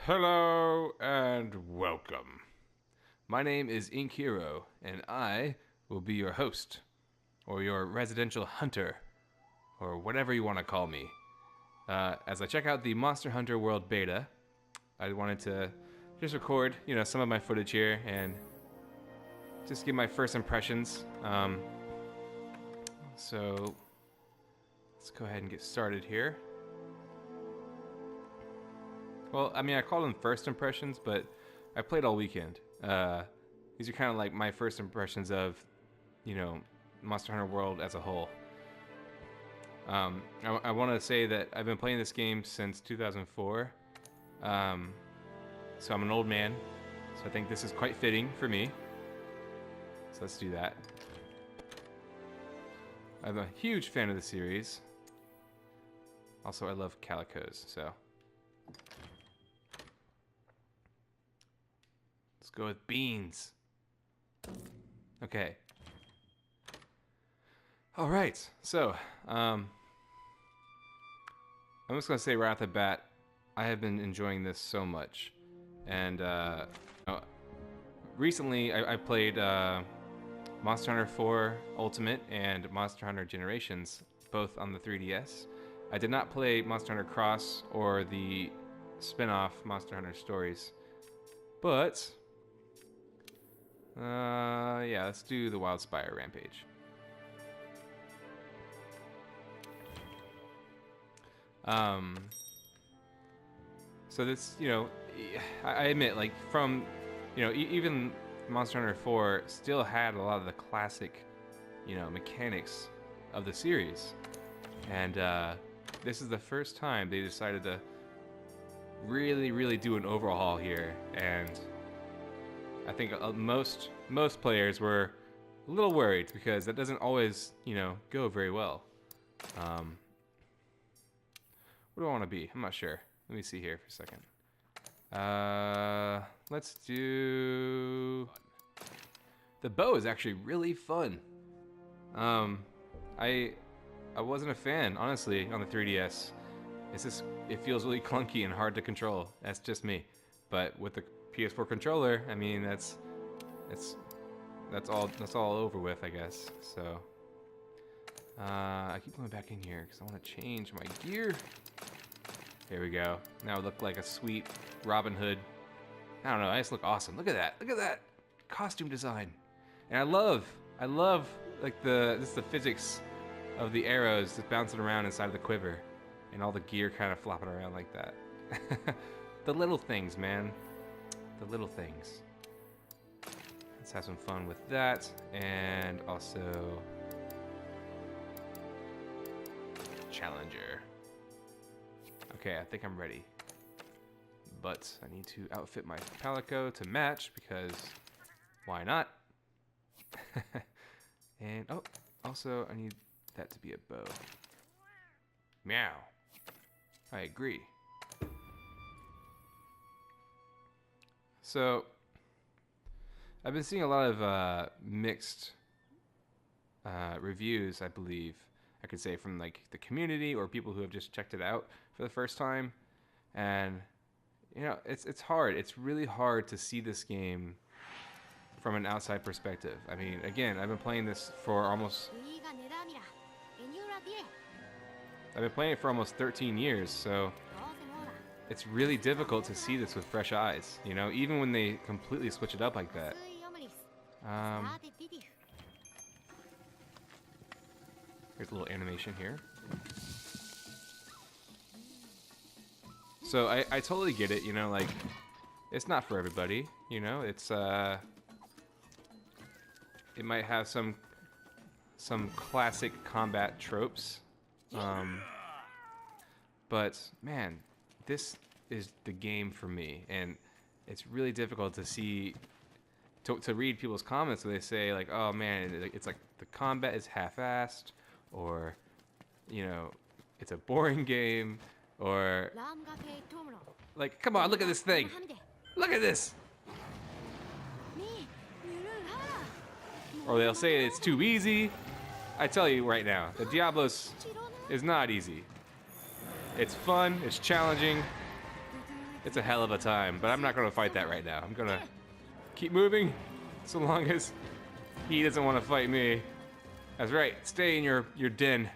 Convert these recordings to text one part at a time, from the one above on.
Hello and welcome. My name is Inkhero, and I will be your host, or your residential hunter, or whatever you want to call me. As I check out the Monster Hunter World Beta, I wanted to just record, some of my footage here and just give my first impressions. So let's go ahead and get started here. Well, I mean, I call them first impressions, but I played all weekend. These are kind of like my first impressions of, Monster Hunter World as a whole. I want to say that I've been playing this game since 2004. So I'm an old man, so I think this is quite fitting for me. So let's do that. I'm a huge fan of the series. Also, I love calicos, so... Let's go with beans. Okay. All right. So, I'm just gonna say right off the bat, I have been enjoying this so much, and recently I played Monster Hunter 4 Ultimate and Monster Hunter Generations, both on the 3DS. I did not play Monster Hunter Cross or the spin-off Monster Hunter Stories, but yeah, let's do the Wildspire Rampage. So this, I admit, like, from, even Monster Hunter 4 still had a lot of the classic, mechanics of the series. And this is the first time they decided to really do an overhaul here, and I think most players were a little worried because that doesn't always, go very well. What do I want to be? I'm not sure. Let me see here for a second. Let's do... The bow is actually really fun. I wasn't a fan, honestly, on the 3DS. It feels really clunky and hard to control. That's just me. But with the PS4 controller, I mean, that's all over with, I guess. So I keep going back in here because I want to change my gear. There we go. Now I look like a sweet Robin Hood. I don't know. I just look awesome. Look at that. Look at that costume design. And I love like the physics of the arrows just bouncing around inside of the quiver, and all the gear kind of flopping around like that. The little things, man. The little things. Let's have some fun with that, and also Challenger. Okay, I think I'm ready, but I need to outfit my Palico to match because why not? And oh, also I need that to be a bow. Meow. I agree. So, I've been seeing a lot of mixed reviews, I believe, I could say, from like the community or people who have just checked it out for the first time. And, it's hard. It's really hard to see this game from an outside perspective. I mean, again, I've been playing this for almost... I've been playing it for almost 13 years, so... It's really difficult to see this with fresh eyes, even when they completely switch it up like that. Here's a little animation here. So I totally get it, like, it's not for everybody, it's, it might have some classic combat tropes, but, man, this is the game for me, and it's really difficult to see, to read people's comments where they say, like, oh man, it's like the combat is half-assed, or, it's a boring game, or, like, come on, look at this thing! Look at this! Or they'll say it's too easy. I tell you right now, the Diablos is not easy. It's fun, it's challenging, it's a hell of a time, but I'm not gonna fight that right now. I'm gonna keep moving so long as he doesn't want to fight me. That's right, stay in your den.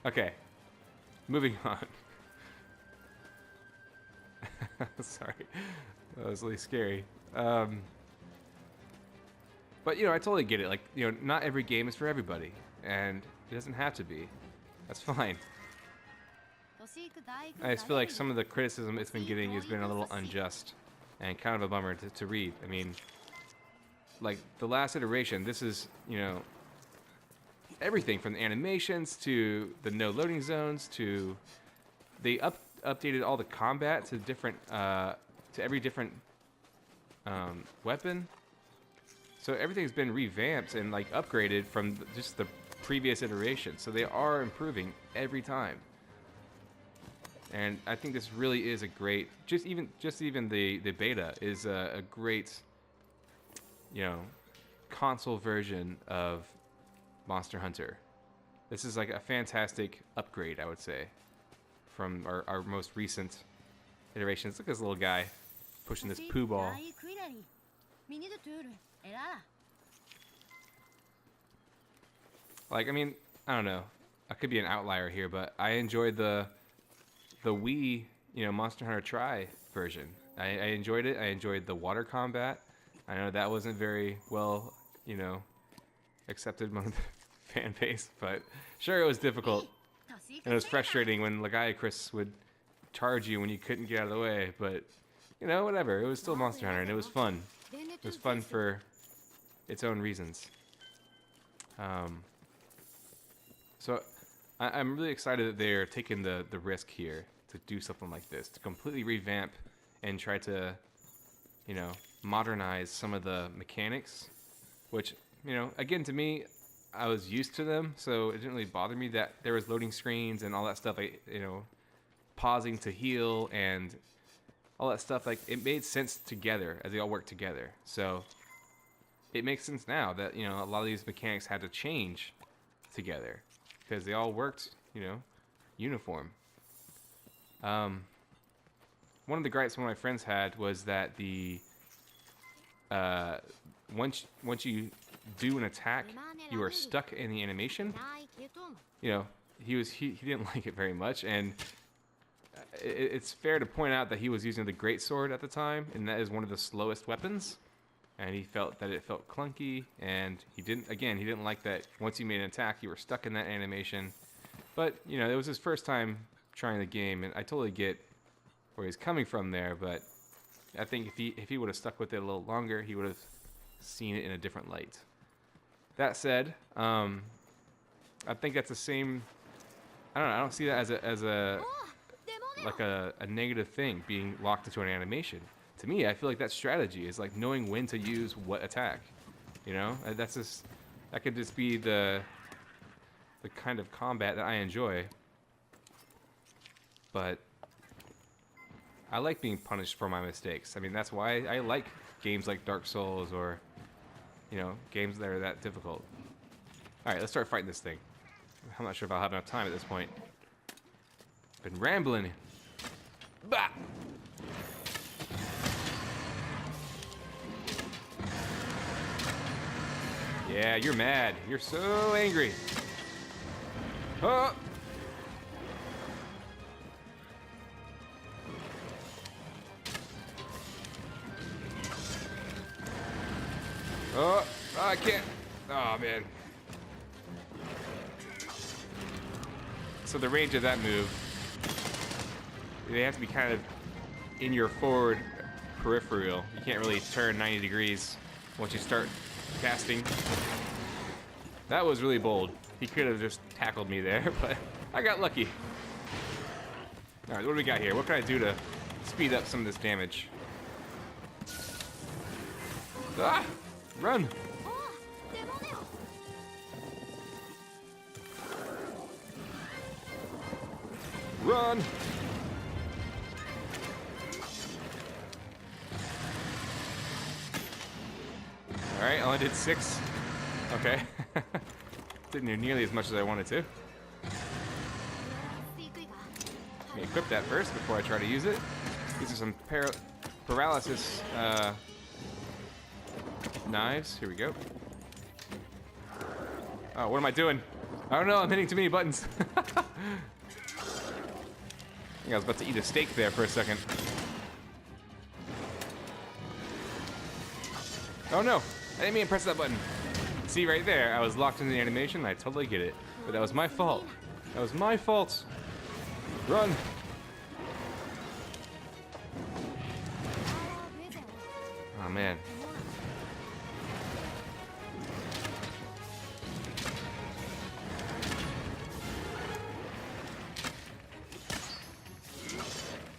Okay, moving on. Sorry, that was really scary. But you know, I totally get it. Like, you know, not every game is for everybody, and it doesn't have to be. That's fine. I just feel like some of the criticism it's been getting has been a little unjust and kind of a bummer to read. I mean, like the last iteration, this is, you know, everything from the animations to the no loading zones to they updated all the combat to different to every different weapon. So everything's been revamped and like upgraded from just the previous iteration. So they are improving every time. And I think this really is a great, just even the beta is a great, you know, console version of Monster Hunter. This is like a fantastic upgrade, I would say, from our most recent iterations. Look at this little guy pushing this poo ball. Like, I mean, I don't know. I could be an outlier here, but I enjoyed the Wii, you know, Monster Hunter Tri version. I enjoyed it. I enjoyed the water combat. I know that wasn't very well, you know, accepted among the fan base, but sure, it was difficult. And it was frustrating when Lagiacrus would charge you when you couldn't get out of the way, but, you know, whatever. It was still Monster Hunter, and it was fun. It was fun for its own reasons. So I'm really excited that they're taking the risk here to do something like this, to completely revamp and try to, you know, modernize some of the mechanics, which, you know, again, to me, I was used to them, so it didn't really bother me that there was loading screens and all that stuff, you know, pausing to heal and all that stuff. Like, it made sense together as they all worked together. So it makes sense now that, you know, a lot of these mechanics had to change together because they all worked, you know, uniform. One of the gripes one of my friends had was that the once you do an attack, you are stuck in the animation. You know, he didn't like it very much, and it's fair to point out that he was using the greatsword at the time, and that is one of the slowest weapons. And he felt that it felt clunky, and he didn't like that once you made an attack, you were stuck in that animation. But, you know, it was his first time trying the game, and I totally get where he's coming from there, but I think if he would have stuck with it a little longer, he would have seen it in a different light. That said, I think that's the same. I don't know. I don't see that as a negative thing, being locked into an animation. To me, I feel like that strategy is like knowing when to use what attack. You know, that could just be the kind of combat that I enjoy. But I like being punished for my mistakes. I mean, that's why I like games like Dark Souls or, you know, games that are that difficult. All right, let's start fighting this thing. I'm not sure if I'll have enough time at this point. Been rambling. Bah! Yeah, you're mad. You're so angry. Oh! Oh, I can't. Oh, man. So the range of that move, they have to be kind of in your forward peripheral. You can't really turn 90 degrees once you start casting. That was really bold. He could have just tackled me there, but I got lucky. All right, what do we got here? What can I do to speed up some of this damage? Ah! Run! Run! Alright, I only did 6. Okay. Didn't do nearly as much as I wanted to. Let me equip that first before I try to use it. These are some paralysis knives. Here we go. Oh, what am I doing? I don't know. I'm hitting too many buttons. I think I was about to eat a steak there for a second. Oh no! I didn't mean to press that button. See right there, I was locked in the animation. I totally get it, but that was my fault. That was my fault. Run! Oh man.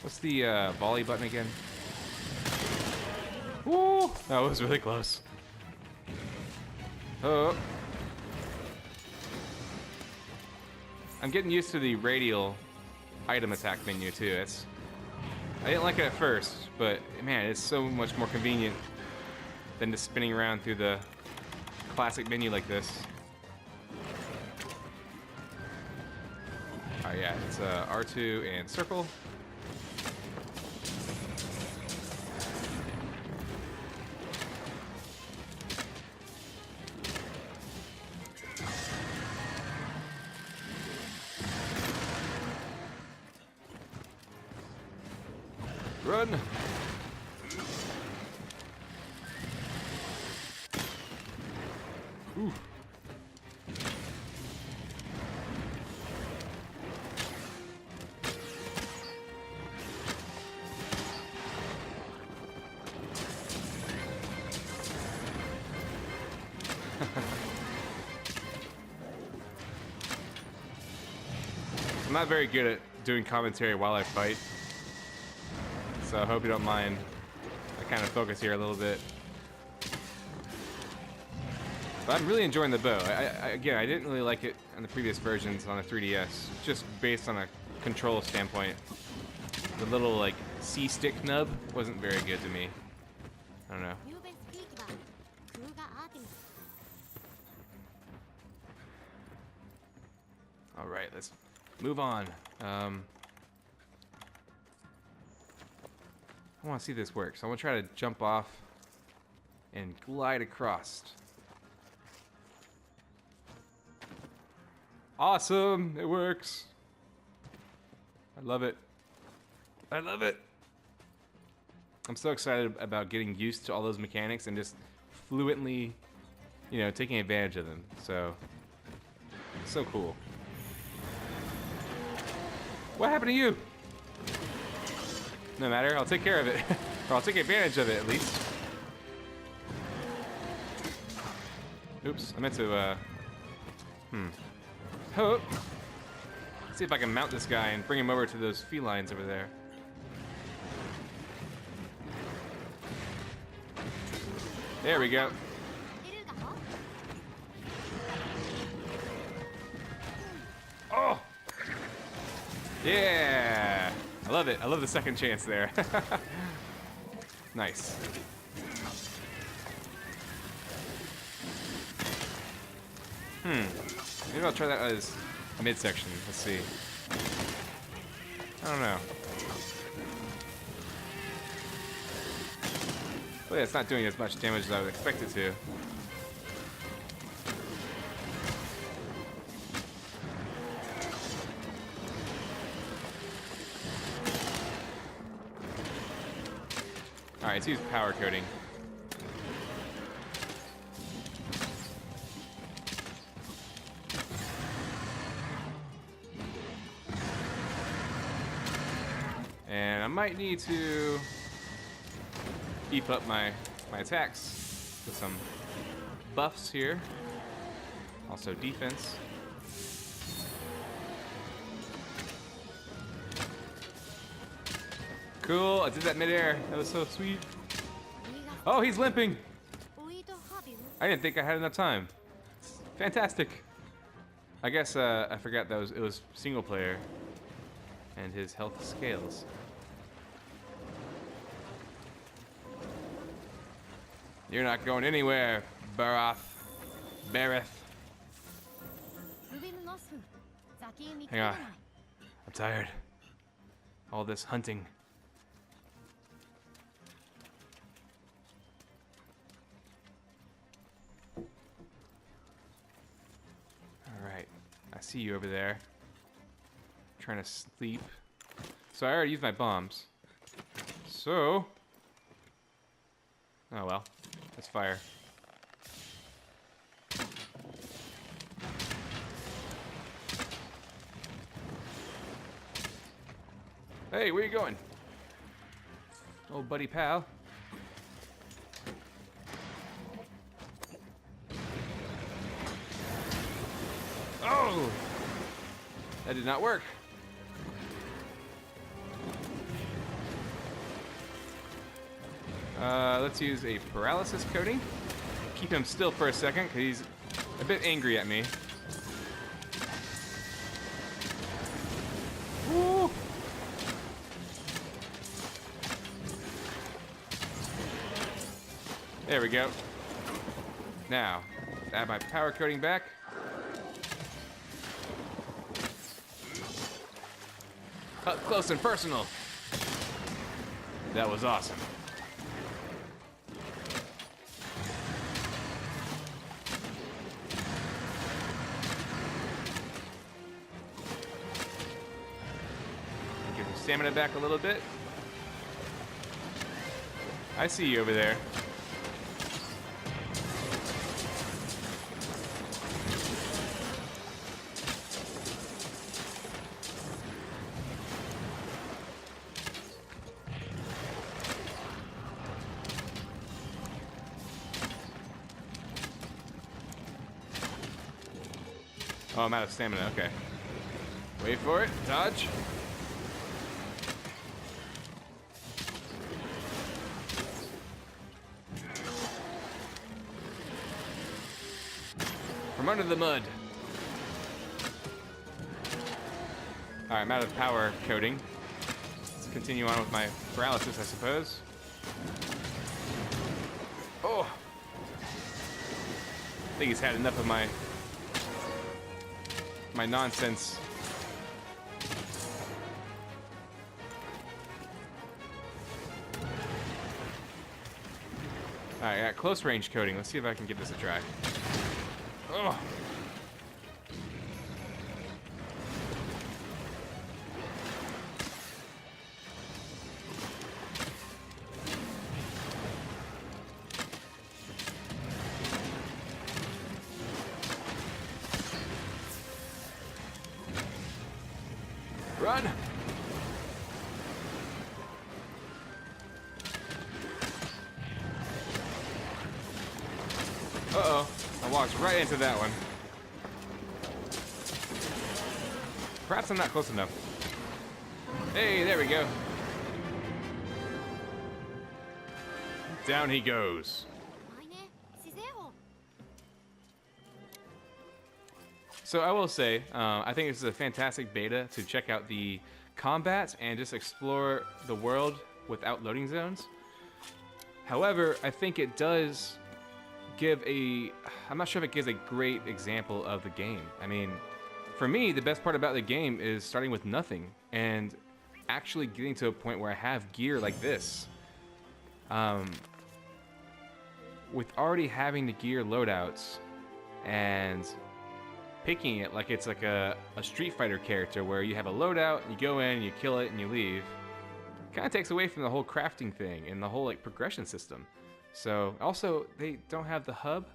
What's the volley button again? Woo! That was really close. Oh. I'm getting used to the radial item attack menu too. I didn't like it at first, but man, it's so much more convenient than just spinning around through the classic menu like this. Oh yeah, it's R2 and circle. Run! Ooh. I'm not very good at doing commentary while I fight. So I hope you don't mind. I kind of focus here a little bit. But I'm really enjoying the bow. Again, I didn't really like it on the previous versions on the 3DS, just based on a control standpoint. The little, like, C-stick nub wasn't very good to me. I don't know. Alright, let's move on. I want to see this work, so I'm going to try to jump off and glide across. Awesome! It works! I love it. I love it! I'm so excited about getting used to all those mechanics and just fluently, you know, taking advantage of them. So cool. What happened to you? No matter, I'll take care of it. Or I'll take advantage of it, at least. Oops, I meant to, Oh. See if I can mount this guy and bring him over to those felines over there. There we go. Oh! Yeah! I love it. I love the second chance there. Nice. Maybe I'll try that as a midsection. Let's see. I don't know. But yeah, it's not doing as much damage as I would expect it to. Alright, let's use power coating. And I might need to beef up my attacks with some buffs here. Also defense. Cool, I did that midair. That was so sweet. Oh, he's limping. I didn't think I had enough time. It's fantastic. I guess I forgot that it was single player and his health scales. You're not going anywhere, Barroth. Barroth. Hang on. I'm tired. All this hunting. see you over there. Trying to sleep. So I already used my bombs. So... oh well. Let's fire. Hey, where you going? Old buddy pal. Oh! That did not work. Let's use a paralysis coating. Keep him still for a second, because he's a bit angry at me. Woo! There we go. Now, add my power coating back. Up close and personal. That was awesome. Give your stamina back a little bit. I see you over there. Oh, I'm out of stamina, okay. Wait for it, dodge. From under the mud. Alright, I'm out of power coating. Let's continue on with my paralysis, I suppose. Oh! I think he's had enough of my nonsense. Alright, I got close range coating. Let's see if I can give this a try. Oh. Run! Uh-oh. I walked right into that one. Perhaps I'm not close enough. Hey, there we go. Down he goes. So I will say, I think this is a fantastic beta to check out the combat and just explore the world without loading zones. However, I think it does give I'm not sure if it gives a great example of the game. I mean, for me, the best part about the game is starting with nothing and actually getting to a point where I have gear like this. With already having the gear loadouts and picking it like it's like a Street Fighter character where you have a loadout, you go in, you kill it, and you leave. Kind of takes away from the whole crafting thing and the whole like progression system. So also they don't have the hub,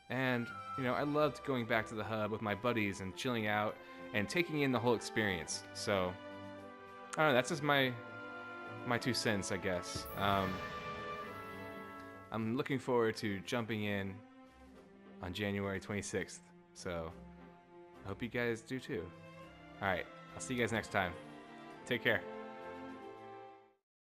and you know I loved going back to the hub with my buddies and chilling out and taking in the whole experience. So I don't know, that's just my 2 cents, I guess. I'm looking forward to jumping in on January 26th. So I hope you guys do too. Alright, I'll see you guys next time. Take care.